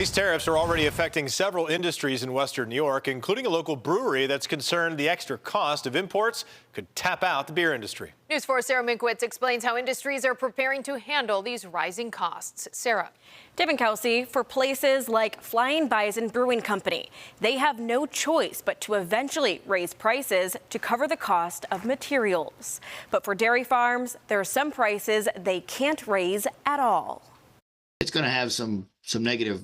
These tariffs are already affecting several industries in Western New York, including a local brewery that's concerned the extra cost of imports could tap out the beer industry. News 4's Sarah Minkwitz explains how industries are preparing to handle these rising costs. Sarah. Dave and Kelsey, for places like Flying Bison Brewing Company, they have no choice but to eventually raise prices to cover the cost of materials. But for dairy farms, there are some prices they can't raise at all. It's going to have some negative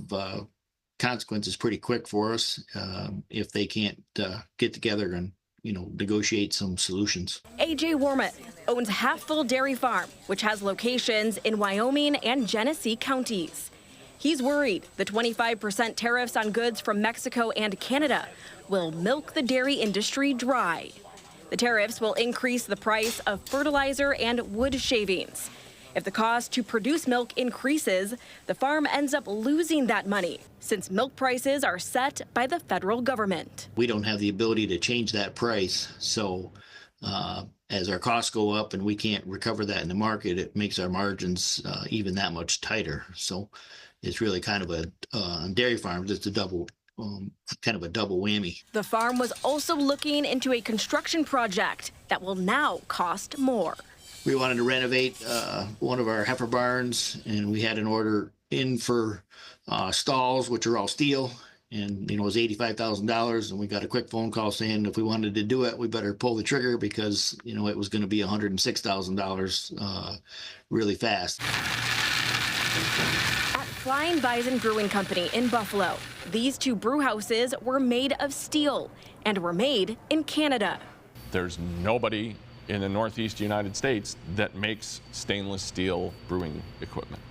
consequences pretty quick for us if they can't get together and negotiate some solutions. A.J. Wormuth owns Half Full Dairy Farm, which has locations in Wyoming and Genesee counties. He's worried the 25% tariffs on goods from Mexico and Canada will milk the dairy industry dry. The tariffs will increase the price of fertilizer and wood shavings. If the cost to produce milk increases, the farm ends up losing that money, since milk prices are set by the federal government. We don't have the ability to change that price, so as our costs go up and we can't recover that in the market, it makes our margins even that much tighter. So it's really kind of on dairy farms, it's a double kind of a double whammy. The farm was also looking into a construction project that will now cost more. We wanted to renovate one of our heifer barns, and we had an order in for stalls, which are all steel, and it was $85,000. And we got a quick phone call saying if we wanted to do it, we better pull the trigger because it was going to be $106,000 really fast. At Flying Bison Brewing Company in Buffalo, these two brew houses were made of steel and were made in Canada. There's nobody in the Northeast United States that makes stainless steel brewing equipment.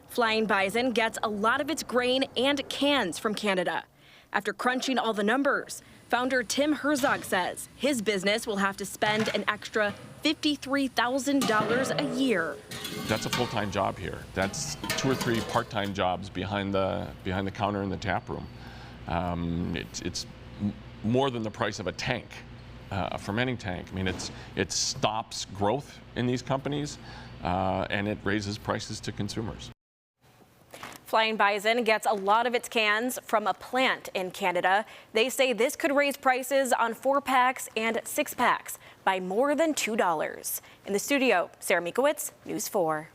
Flying Bison gets a lot of its grain and cans from Canada. After crunching all the numbers, founder Tim Herzog says his business will have to spend an extra $53,000 a year. That's a full-time job here. That's 2 or 3 part-time jobs behind the counter in the tap room. It's more than the price of a tank. A fermenting tank. I mean, it stops growth in these companies and it raises prices to consumers. Flying Bison gets a lot of its cans from a plant in Canada. They say this could raise prices on 4-packs and 6-packs by more than $2. In the studio, Sarah Minkwitz, News 4.